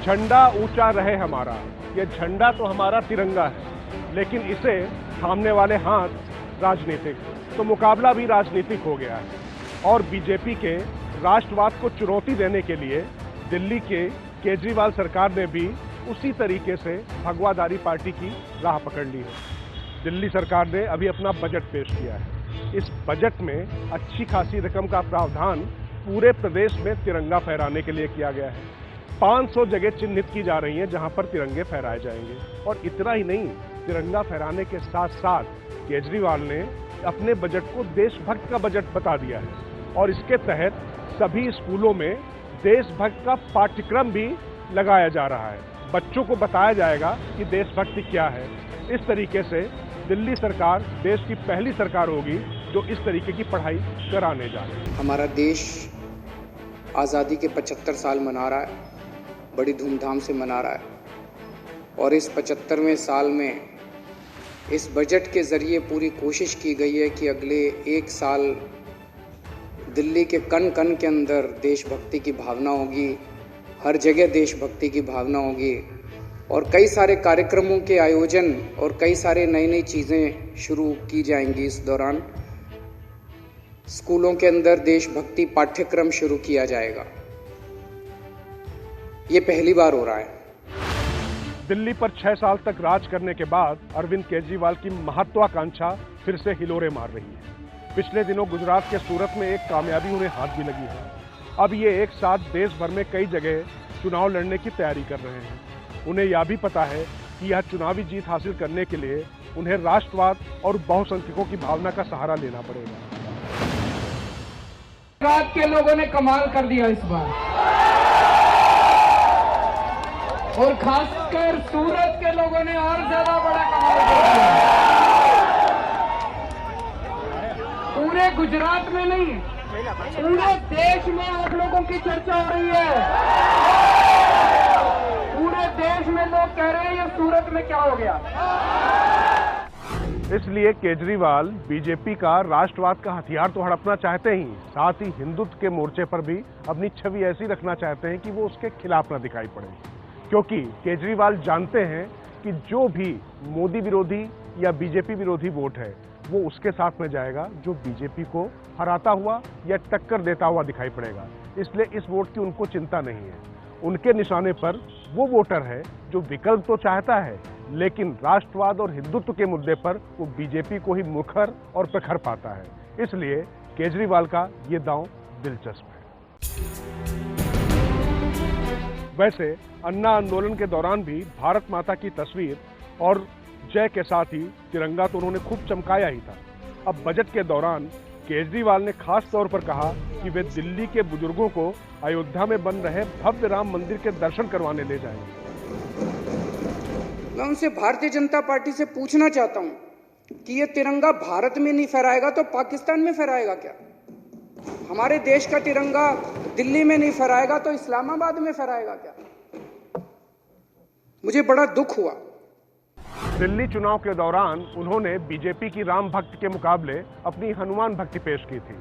झंडा ऊंचा रहे हमारा, ये झंडा तो हमारा तिरंगा है, लेकिन इसे थामने वाले हाथ राजनीतिक, तो मुकाबला भी राजनीतिक हो गया है। और बीजेपी के राष्ट्रवाद को चुनौती देने के लिए दिल्ली के केजरीवाल सरकार ने भी उसी तरीके से भगवाधारी पार्टी की राह पकड़ ली है। दिल्ली सरकार ने अभी अपना बजट पेश किया है। इस बजट में अच्छी खासी रकम का प्रावधान पूरे प्रदेश में तिरंगा फहराने के लिए किया गया है। 500 जगह चिन्हित की जा रही हैं जहां पर तिरंगे फहराए जाएंगे। और इतना ही नहीं, तिरंगा फहराने के साथ साथ केजरीवाल ने अपने बजट को देशभक्त का बजट बता दिया है। और इसके तहत सभी स्कूलों में देशभक्त का पाठ्यक्रम भी लगाया जा रहा है। बच्चों को बताया जाएगा कि देशभक्ति क्या है। इस तरीके से दिल्ली सरकार देश की पहली सरकार होगी जो इस तरीके की पढ़ाई कराने जा रही है। हमारा देश आज़ादी के 75 साल मना रहा है, बड़ी धूमधाम से मना रहा है। और इस 75वें साल में इस बजट के ज़रिए पूरी कोशिश की गई है कि अगले 1 साल दिल्ली के कण कण के अंदर देशभक्ति की भावना होगी, हर जगह देशभक्ति की भावना होगी। और कई सारे कार्यक्रमों के आयोजन और कई सारे नई चीज़ें शुरू की जाएंगी। इस दौरान स्कूलों के अंदर देशभक्ति पाठ्यक्रम शुरू किया जाएगा। ये पहली बार हो रहा है। दिल्ली पर 6 साल तक राज करने के बाद अरविंद केजरीवाल की महत्वाकांक्षा फिर से हिलोरे मार रही है। पिछले दिनों गुजरात के सूरत में एक कामयाबी उन्हें हाथ भी लगी है। अब ये एक साथ देश भर में कई जगह चुनाव लड़ने की तैयारी कर रहे हैं। उन्हें यह भी पता है कि यह चुनावी जीत हासिल करने के लिए उन्हें राष्ट्रवाद और बहुसंख्यकों की भावना का सहारा लेना पड़ेगा। गुजरात के लोगों ने कमाल कर दिया इस बार, और खासकर सूरत के लोगों ने और ज्यादा बड़ा कमाल कर दिया। पूरे गुजरात में नहीं, पूरे देश में आप लोगों की चर्चा हो रही है। पूरे देश में लोग कह रहे हैं ये सूरत में क्या हो गया। इसलिए केजरीवाल बीजेपी का राष्ट्रवाद का हथियार तो हड़पना चाहते ही, साथ ही हिंदुत्व के मोर्चे पर भी अपनी छवि ऐसी रखना चाहते हैं कि वो उसके खिलाफ न दिखाई पड़े। क्योंकि केजरीवाल जानते हैं कि जो भी मोदी विरोधी या बीजेपी विरोधी वोट है वो उसके साथ में जाएगा जो बीजेपी को हराता हुआ या टक्कर देता हुआ दिखाई पड़ेगा। इसलिए इस वोट की उनको चिंता नहीं है। उनके निशाने पर वो वोटर है जो विकल्प तो चाहता है, लेकिन राष्ट्रवाद और हिंदुत्व के मुद्दे पर वो बीजेपी को ही मुखर और प्रखर पाता है। इसलिए केजरीवाल का ये दांव दिलचस्प है। वैसे अन्ना आंदोलन के दौरान भी भारत माता की तस्वीर और जय के साथ ही तिरंगा तो उन्होंने खूब चमकाया ही था। अब बजट के दौरान केजरीवाल ने खास तौर पर कहा कि वे दिल्ली के बुजुर्गों को अयोध्या में बन रहे भव्य राम मंदिर के दर्शन करवाने ले जाएंगे। मैं उनसे भारतीय जनता पार्टी से पूछना चाहता हूं कि ये तिरंगा भारत में नहीं फहराएगा तो पाकिस्तान में फहराएगा क्या? हमारे देश का तिरंगा दिल्ली में नहीं फहराएगा तो इस्लामाबाद में फहराएगा क्या? मुझे बड़ा दुख हुआ। दिल्ली चुनाव के दौरान उन्होंने बीजेपी की राम भक्त के मुकाबले अपनी हनुमान भक्ति पेश की थी।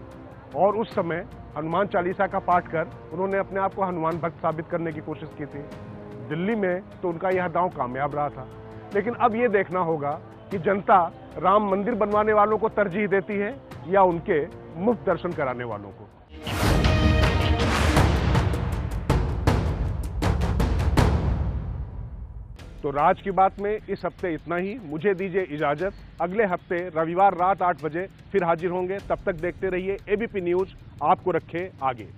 और उस समय हनुमान चालीसा का पाठ कर उन्होंने अपने आप को हनुमान भक्त साबित करने की कोशिश की थी। दिल्ली में तो उनका यह दांव कामयाब रहा था। लेकिन अब ये देखना होगा कि जनता राम मंदिर बनवाने वालों को तरजीह देती है या उनके मुफ्त दर्शन कराने वालों को। तो राज की बात में इस हफ्ते इतना ही। मुझे दीजिए इजाजत। अगले हफ्ते रविवार रात 8 बजे फिर हाजिर होंगे। तब तक देखते रहिए एबीपी न्यूज, आपको रखे आगे।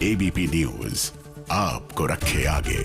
एबीपी न्यूज आपको रखे आगे।